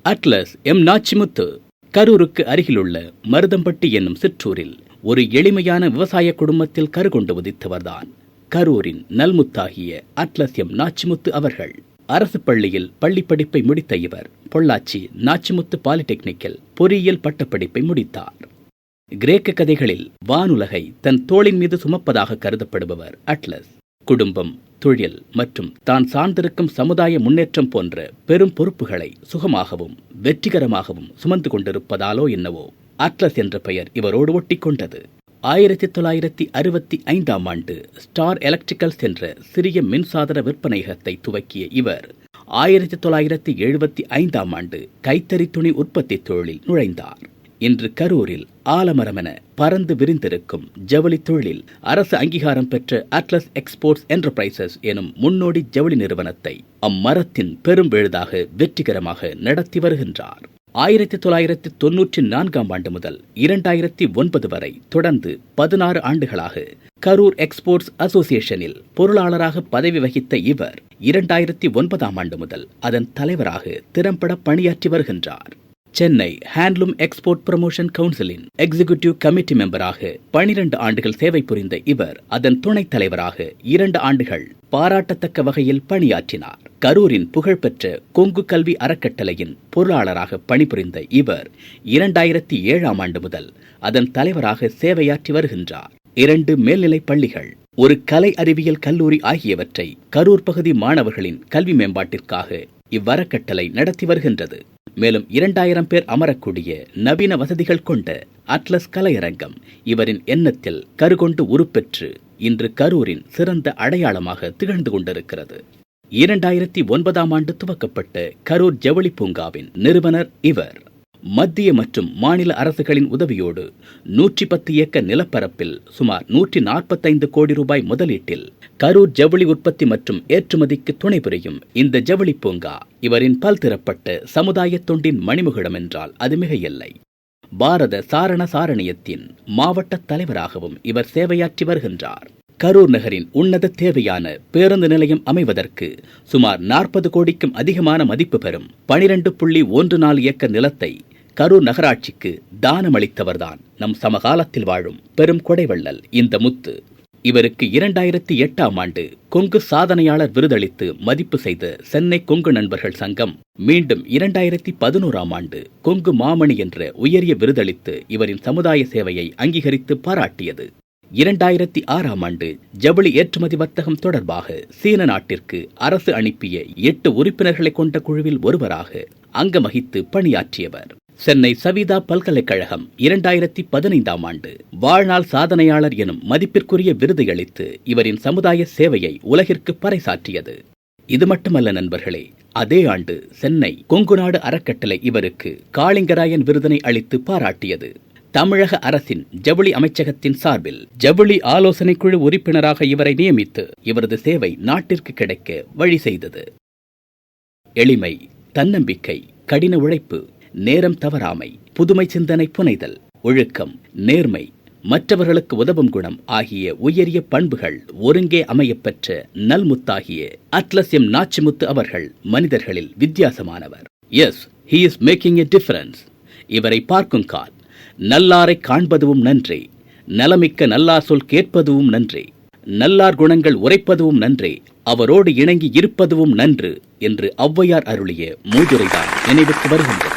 Atlas M Nachimuthu கரூருக்கு அருகிலுள்ள மருதம்பட்டி என்னும் சிற்றூரில் ஒரு எளிமையான விவசாய குடும்பத்தில் கருகொண்டு உதித்தவர்தான் கரூரின் நல்முத்தாகிய அட்லஸ் எம் நாச்சிமுத்து அவர்கள். அரசு பள்ளியில் பள்ளி படிப்பை முடித்த இவர் பொள்ளாச்சி நாச்சிமுத்து பாலிடெக்னிக்கில் பொறியியல் பட்டப்படிப்பை முடித்தார். கிரேக்க கதைகளில் வானுலகை தன் தோளின் மீது சுமப்பதாக கருதப்படுபவர் அட்லஸ். குடும்பம், தொழில் மற்றும் தான் சார்ந்திருக்கும் சமுதாய முன்னேற்றம் போன்ற பெரும் பொறுப்புகளை சுகமாகவும் வெற்றிகரமாகவும் சுமந்து கொண்டிருப்பதாலோ என்னவோ அட்லஸ் என்ற பெயர் இவரோடு ஒட்டி கொண்டது. 1965ஆம் ஆண்டு ஸ்டார் எலக்ட்ரிக்கல்ஸ் என்ற சிறிய மின்சாதன விற்பனையகத்தை துவக்கிய இவர் 1975ஆம் ஆண்டு கைத்தறி துணி உற்பத்தி தொழிலில் நுழைந்தார். இன்று கரூரில் ஆலமரமென பறந்து விரிந்திருக்கும் ஜவுளி தொழிலில் அரசு அங்கீகாரம் பெற்ற அட்லஸ் எக்ஸ்போர்ட்ஸ் என்டர்பிரைசஸ் எனும் முன்னோடி ஜவுளி நிறுவனத்தை அம்மரத்தின் பெரும் விழுதாக வெற்றிகரமாக நடத்தி வருகின்றார். 1994ஆம் ஆண்டு முதல் 2009 வரை தொடர்ந்து 16 ஆண்டுகளாக கரூர் எக்ஸ்போர்ட்ஸ் அசோசியேஷனில் பொருளாளராக பதவி வகித்த இவர் 2009ஆம் ஆண்டு முதல் அதன் தலைவராக திறம்பட பணியாற்றி வருகின்றார். சென்னை ஹேண்ட்லூம் எக்ஸ்போர்ட் ப்ரமோஷன் கவுன்சிலின் எக்ஸிகியூட்டிவ் கமிட்டி மெம்பராக 12 ஆண்டுகள் சேவை புரிந்த இவர் அதன் துணைத் தலைவராக 2 ஆண்டுகள் பாராட்டத்தக்க வகையில் பணியாற்றினார். கரூரின் புகழ்பெற்ற கொங்கு கல்வி அறக்கட்டளையின் பொருளாளராக பணிபுரிந்த இவர் 2007ஆம் ஆண்டு முதல் அதன் தலைவராக சேவையாற்றி வருகின்றார். 2 மேல்நிலைப் பள்ளிகள், ஒரு கலை அறிவியல் கல்லூரி ஆகியவற்றை கரூர் பகுதி மாணவர்களின் கல்வி மேம்பாட்டிற்காக இவ்வறக்கட்டளை நடத்தி வருகின்றது. மேலும் 2000 பேர் அமரக்கூடிய நவீன வசதிகள் கொண்ட அட்லஸ் கலையரங்கம் இவரின் எண்ணத்தில் கருகொண்டு உருப்பெற்று இன்று கரூரின் சிறந்த அடையாளமாக திகழ்ந்து கொண்டிருக்கிறது. 2009ஆம் ஆண்டு துவக்கப்பட்ட கரூர் ஜவுளி பூங்காவின் நிறுவனர் இவர். மத்திய மற்றும் மாநில அரசுகளின் உதவியோடு 110 ஏக்கர் நிலப்பரப்பில் சுமார் 145 கோடி ரூபாய் முதலீட்டில் கரூர் ஜவுளி உற்பத்தி மற்றும் ஏற்றுமதிக்கு துணை புரியும் இந்த ஜவுளி பூங்கா இவரின் பல்திறப்பட்ட சமுதாய தொண்டின் மணிமுகிடம் என்றால் அது மிகையில்லை. பாரத சாரண சாரணியத்தின் மாவட்ட தலைவராகவும் இவர் சேவையாற்றி வருகின்றார். கரூர் நகரின் உன்னத தேவையான பேருந்து நிலையம் அமைவதற்கு சுமார் 40 கோடிக்கும் அதிகமான மதிப்பு பெறும் 12.14 ஏக்கர் நிலத்தை கரூர் நகராட்சிக்கு தானமளித்தவர்தான் நம் சமகாலத்தில் வாழும் பெரும் கொடைவள்ளல் இந்த முத்து. இவருக்கு 2008ஆம் ஆண்டு கொங்கு சாதனையாளர் விருதளித்து மதிப்பு செய்த சென்னை கொங்கு நண்பர்கள் சங்கம் மீண்டும் 2011ஆம் ஆண்டு கொங்கு மாமணி என்ற உயரிய விருதளித்து இவரின் சமுதாய சேவையை அங்கீகரித்து பாராட்டியது. 2006ஆம் ஆண்டு ஜவுளி ஏற்றுமதி வர்த்தகம் தொடர்பாக சீன நாட்டிற்கு அரசு அனுப்பிய 8 உறுப்பினர்களை கொண்ட குழுவில் ஒருவராக அங்கம் வகித்து பணியாற்றியவர். சென்னை சவிதா பல்கலைக்கழகம் 2015ஆம் ஆண்டு வாழ்நாள் சாதனையாளர் எனும் மதிப்பிற்குரிய விருதை அளித்து இவரின் சமுதாய சேவையை உலகிற்கு பறைசாற்றியது. இது மட்டுமல்ல நண்பர்களே, அதே ஆண்டு சென்னை கொங்குநாடு அறக்கட்டளை இவருக்கு காளிங்கராயன் விருதினை அளித்து பாராட்டியது. தமிழக அரசின் ஜவுளி அமைச்சகத்தின் சார்பில் ஜவுளி ஆலோசனை குழு உறுப்பினராக இவரை நியமித்து இவரது சேவை நாட்டிற்கு கிடைக்க வழி செய்தது. எளிமை, தன்னம்பிக்கை, கடின உழைப்பு, நேரம் தவறாமை, புதுமை சிந்தனை புனைதல், ஒழுக்கம், நேர்மை, மற்றவர்களுக்கு உதவும் குணம் ஆகிய உயரிய பண்புகள் ஒருங்கே அமையப்பெற்ற நல்முத்தாகிய அட்லஸ் எம் நாச்சிமுத்து அவர்கள் மனிதர்களில் வித்தியாசமானவர். Yes, he is making a difference. இவரை பார்க்கும் கால் நல்லாரை காண்பதுவும் நன்றே, நலமிக்க நல்லார் சொல் கேட்பதுவும் நன்றே, நல்லார் குணங்கள் உரைப்பதுவும் நன்றே, அவரோடு இணங்கி இருப்பதுவும் நன்று என்று ஔவையார் அருளிய மூதுரைதான் நினைவுக்கு வருகின்றது.